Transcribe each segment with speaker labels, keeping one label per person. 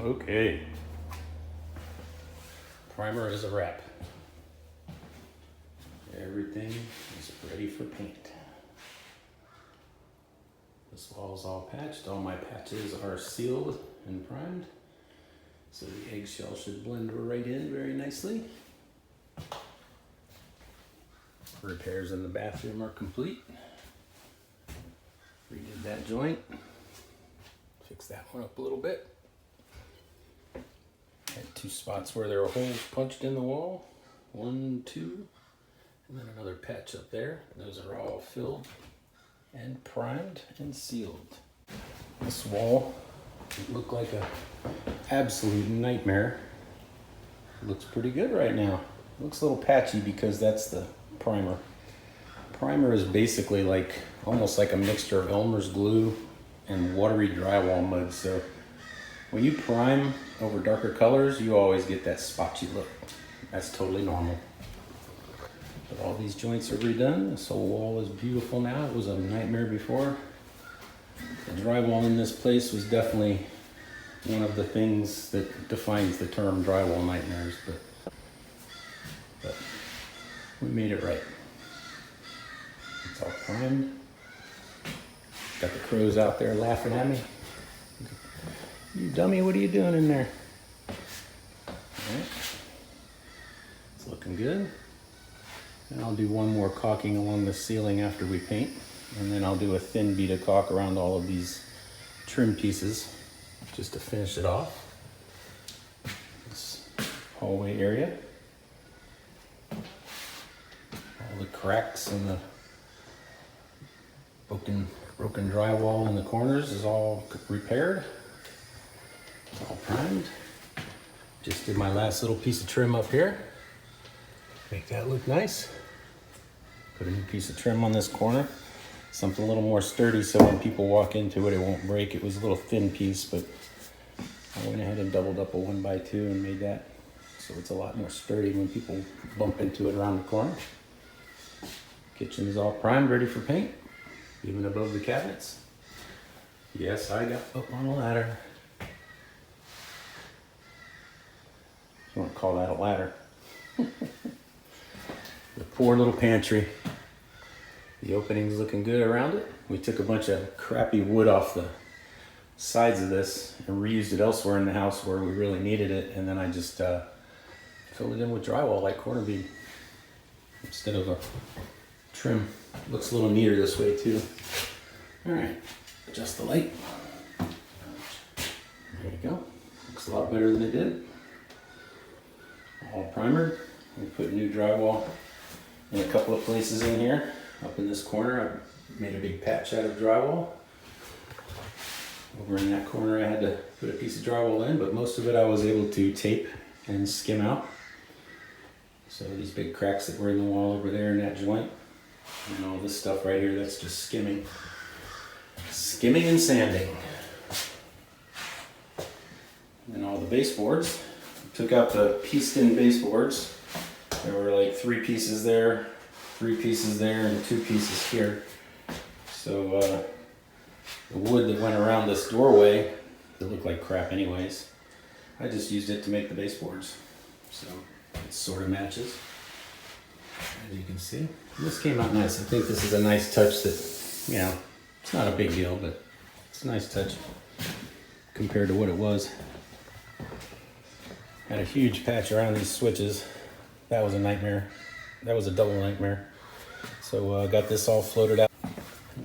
Speaker 1: Okay. Primer is a wrap. Everything is ready for paint. This wall is all patched. All my patches are sealed and primed. So the eggshell should blend right in very nicely. Repairs in the bathroom are complete. Redid that joint. Fix that one up a little bit. Had two spots where there were holes punched in the wall. 1, 2, and then another patch up there. Those are all filled and primed and sealed. This wall looked like a absolute nightmare. It looks pretty good right now. It looks a little patchy because that's the primer. Primer is basically like almost like a mixture of Elmer's glue and watery drywall mud. So when you prime over darker colors, you always get that spotchy look. That's totally normal. But all these joints are redone. This whole wall is beautiful now. It was a nightmare before. The drywall in this place was definitely one of the things that defines the term drywall nightmares, but we made it right. It's all primed. Got the crows out there laughing at me. You dummy, what are you doing in there? All right. It's looking good. And I'll do one more caulking along the ceiling after we paint. And then I'll do a thin bead of caulk around all of these trim pieces just to finish it off. This hallway area. All the cracks and the broken drywall in the corners is all repaired. It's all primed. Just did my last little piece of trim up here. Make that look nice. Put a new piece of trim on this corner. Something a little more sturdy so when people walk into it, it won't break. It was a little thin piece, but I went ahead and doubled up a 1x2 and made that so it's a lot more sturdy when people bump into it around the corner. Kitchen is all primed, ready for paint, even above the cabinets. Yes, I got up on a ladder. If you want to call that a ladder. The poor little pantry. The opening's looking good around it. We took a bunch of crappy wood off the sides of this and reused it elsewhere in the house where we really needed it. And then I just filled it in with drywall like corner bead instead of a trim. Looks a little neater this way too. All right, adjust the light. There you go. Looks a lot better than it did. All primered. We put new drywall in a couple of places in here. Up in this corner, I made a big patch out of drywall. Over in that corner, I had to put a piece of drywall in, but most of it I was able to tape and skim out. So these big cracks that were in the wall over there in that joint, and all this stuff right here, that's just skimming. Skimming and sanding. And all the baseboards. Took out the pieced-in baseboards. There were like 3 pieces there, 3 pieces there, and 2 pieces here. So the wood that went around this doorway, it looked like crap anyways. I just used it to make the baseboards. So it sort of matches, as you can see. And this came out nice. I think this is a nice touch that, you know, it's not a big deal, but it's a nice touch compared to what it was. Had a huge patch around these switches. That was a nightmare. That was a double nightmare. So I got this all floated out.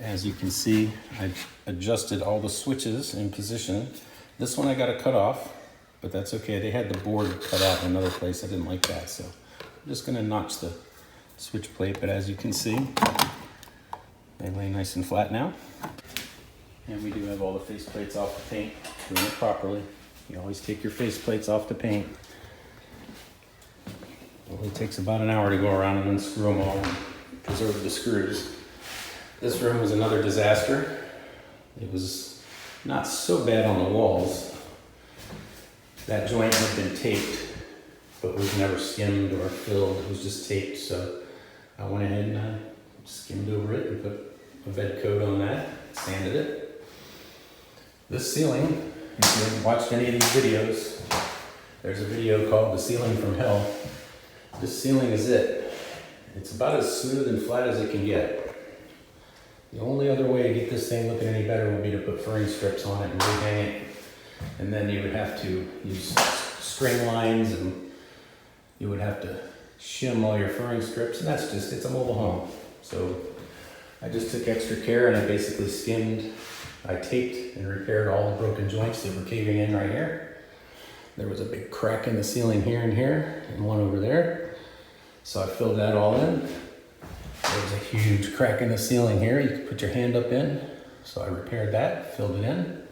Speaker 1: As you can see, I adjusted all the switches in position. This one I got to cut off, but that's okay. They had the board cut out in another place. I didn't like that, so I'm just gonna notch the switch plate. But as you can see, they lay nice and flat now. And we do have all the face plates off the paint, doing it properly. You always take your face plates off the paint. It only takes about an hour to go around and unscrew them all and preserve the screws. This room was another disaster. It was not so bad on the walls. That joint had been taped, but was never skimmed or filled. It was just taped, so I went ahead and skimmed over it and put a bed coat on that, sanded it. This ceiling if you haven't watched any of these videos, there's a video called The Ceiling from Hell. This ceiling is it. It's about as smooth and flat as it can get. The only other way to get this thing looking any better would be to put furring strips on it and rehang it. And then you would have to use string lines and you would have to shim all your furring strips. And that's just, it's a mobile home. So I just took extra care and I basically skimmed, I taped and repaired all the broken joints that were caving in right here. There was a big crack in the ceiling here and one over there. So I filled that all in. There was a huge crack in the ceiling here. You could put your hand up in. So I repaired that, filled it in.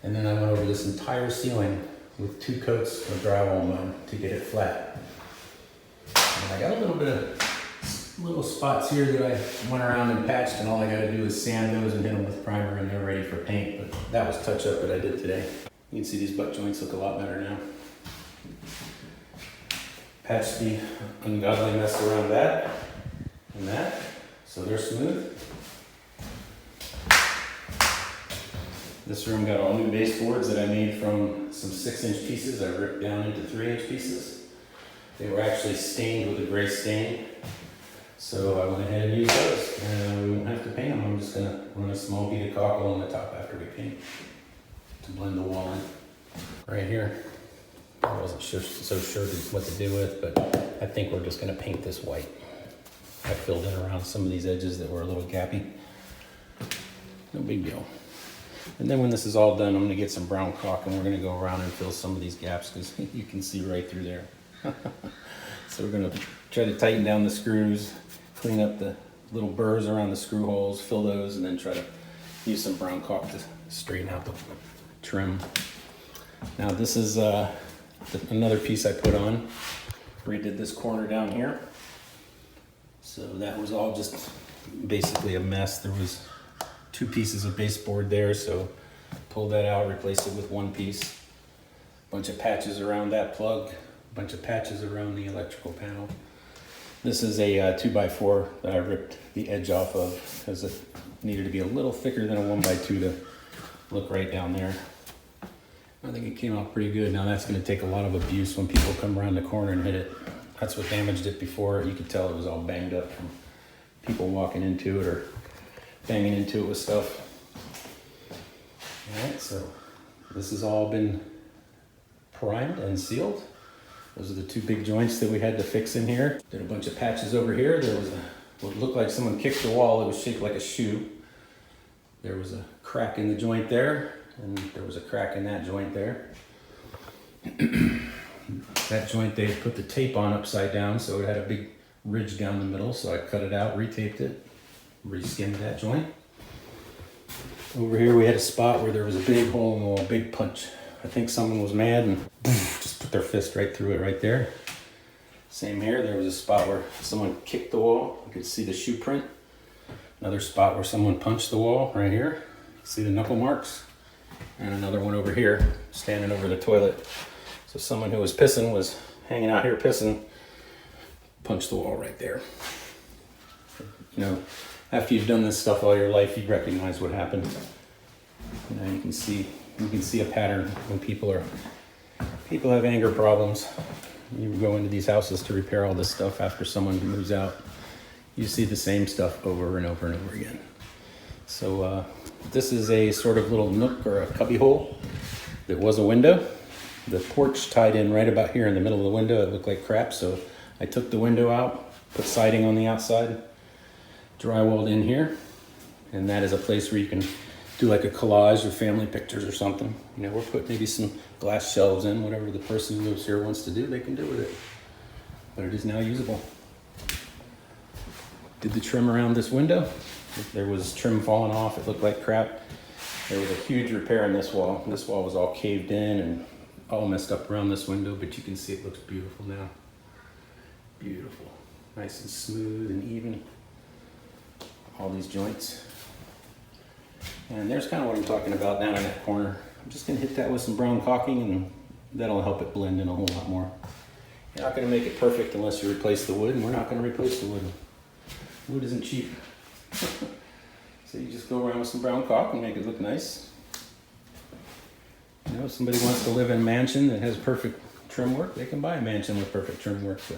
Speaker 1: And then I went over this entire ceiling with 2 coats of drywall mud to get it flat. And I got a little bit of little spots here that I went around and patched, and all I got to do is sand those and hit them with primer and they're ready for paint. But that was touch up that I did today. You can see these butt joints look a lot better now. Patched the ungodly mess around that and that, so they're smooth. This room got all new baseboards that I made from some 6-inch pieces I ripped down into 3-inch pieces. They were actually stained with a gray stain, so I went ahead and used those, and we won't have to paint them. I'm just gonna run a small bead of caulk on the top after we paint to blend the wall in. Right here, I wasn't so sure what to do with, but I think we're just gonna paint this white. I filled in around some of these edges that were a little gappy. No big deal. And then when this is all done, I'm gonna get some brown caulk and we're gonna go around and fill some of these gaps because you can see right through there. So we're gonna try to tighten down the screws, clean up the little burrs around the screw holes, fill those, and then try to use some brown caulk to straighten out the trim. Now this is another piece I put on. Redid this corner down here. So that was all just basically a mess. There was 2 pieces of baseboard there, so pulled that out, replaced it with 1 piece. Bunch of patches around that plug, bunch of patches around the electrical panel. This is a 2x4 that I ripped the edge off of because it needed to be a little thicker than a 1x2 to look right down there. I think it came out pretty good. Now that's going to take a lot of abuse when people come around the corner and hit it. That's what damaged it before. You could tell it was all banged up from people walking into it or banging into it with stuff. All right, so this has all been primed and sealed. Those are the 2 big joints that we had to fix in here. Did a bunch of patches over here. There was what looked like someone kicked the wall. It was shaped like a shoe. There was a crack in the joint there, and there was a crack in that joint there. That joint, they put the tape on upside down, so it had a big ridge down the middle, so I cut it out, retaped it, re-skimmed that joint. Over here we had a spot where there was a big hole in the wall, big punch. I think someone was mad and just put their fist right through it right there. Same here, there was a spot where someone kicked the wall. You could see the shoe print. Another spot where someone punched the wall right here. See the knuckle marks. And another one over here, standing over the toilet. So someone who was pissing was hanging out here pissing, punched the wall right there. You know, after you've done this stuff all your life, you recognize what happened. You know, you can see a pattern when people have anger problems. You go into these houses to repair all this stuff after someone moves out. You see the same stuff over and over and over again. So this is a sort of little nook or a cubby hole that was a window. The porch tied in right about here in the middle of the window. It looked like crap, so I took the window out, put siding on the outside, drywalled in here, and that is a place where you can do like a collage of family pictures or something. You know, or put maybe some glass shelves in, whatever the person who lives here wants to do, they can do with it. But it is now usable. Did the trim around this window. There was trim falling off, it looked like crap. There was a huge repair in this wall. This wall was all caved in and all messed up around this window, but you can see it looks beautiful now. Beautiful. Nice and smooth and even. All these joints. And there's kind of what I'm talking about down in that corner. I'm just gonna hit that with some brown caulking and that'll help it blend in a whole lot more. You're not gonna make it perfect unless you replace the wood, and we're not gonna replace the wood. Wood isn't cheap. So you just go around with some brown caulk and make it look nice. You know, if somebody wants to live in a mansion that has perfect trim work, they can buy a mansion with perfect trim work. But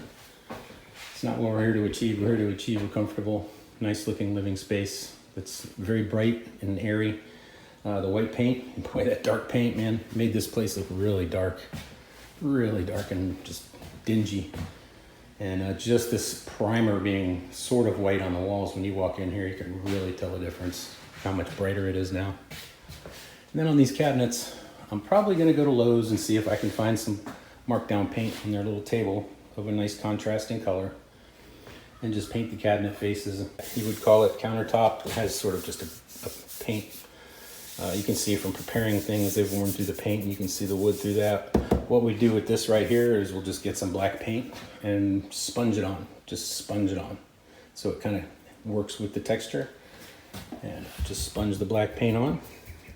Speaker 1: it's not what we're here to achieve. We're here to achieve a comfortable, nice looking living space that's very bright and airy. The white paint, boy, that dark paint, man, made this place look really dark and just dingy. And just this primer being sort of white on the walls, when you walk in here, you can really tell the difference, how much brighter it is now. And then on these cabinets, I'm probably gonna go to Lowe's and see if I can find some markdown paint on their little table of a nice contrasting color and just paint the cabinet faces. You would call it countertop. It has sort of just a paint. You can see from preparing things, they've worn through the paint and you can see the wood through that. What we do with this right here is we'll just get some black paint and sponge it on, just sponge it on. So it kind of works with the texture. And just sponge the black paint on.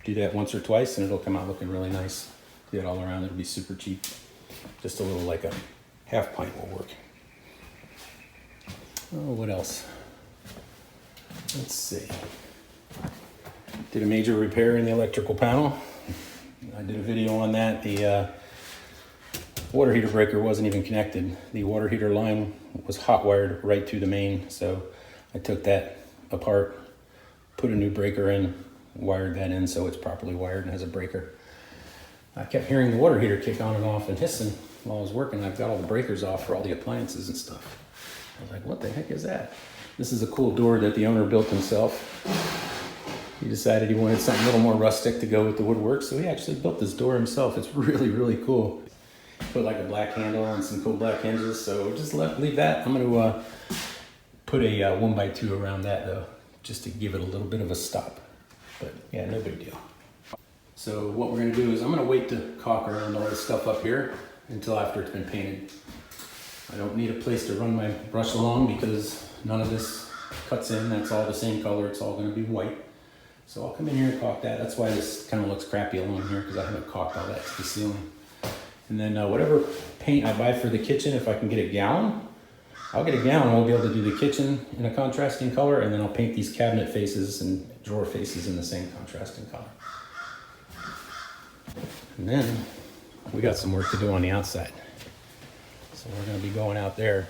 Speaker 1: Do that once or twice and it'll come out looking really nice. Do it all around, it'll be super cheap. Just a little, like a half pint will work. Oh, what else? Let's see. Did a major repair in the electrical panel. I did a video on that. The water heater breaker wasn't even connected. The water heater line was hot wired right to the main. So I took that apart, put a new breaker in, wired that in so it's properly wired and has a breaker. I kept hearing the water heater kick on and off and hissing while I was working. I've got all the breakers off for all the appliances and stuff. I was like, what the heck is that? This is a cool door that the owner built himself. He decided he wanted something a little more rustic to go with the woodwork, so he actually built this door himself. It's really, really cool. Put like a black handle and some cool black hinges, so just leave that. I'm gonna put a 1x2 around that though, just to give it a little bit of a stop. But yeah, no big deal. So what we're gonna do is I'm gonna wait to caulk around all this stuff up here until after it's been painted. I don't need a place to run my brush along because none of this cuts in. That's all the same color. It's all gonna be white. So I'll come in here and caulk that. That's why this kind of looks crappy along here, because I haven't caulked all that to the ceiling. And then whatever paint I buy for the kitchen, if I can get a gallon, I'll get a gallon. We'll be able to do the kitchen in a contrasting color, and then I'll paint these cabinet faces and drawer faces in the same contrasting color. And then we got some work to do on the outside. So we're gonna be going out there.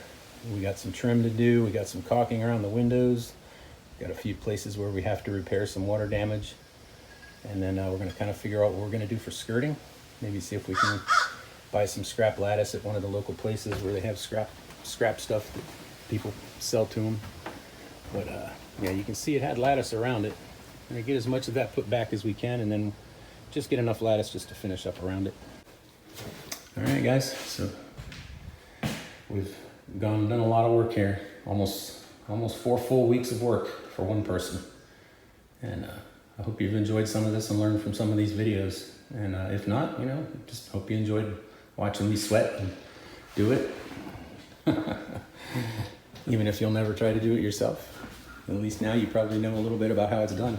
Speaker 1: We got some trim to do. We got some caulking around the windows. Got a few places where we have to repair some water damage. And then we're gonna kind of figure out what we're gonna do for skirting. Maybe see if we can buy some scrap lattice at one of the local places where they have scrap stuff that people sell to them. But yeah, you can see it had lattice around it. We're gonna get as much of that put back as we can and then just get enough lattice just to finish up around it. All right, guys, so we've done a lot of work here. Almost 4 full weeks of work for one person. And I hope you've enjoyed some of this and learned from some of these videos. And if not, you know, just hope you enjoyed watching me sweat and do it. Even if you'll never try to do it yourself. At least now you probably know a little bit about how it's done.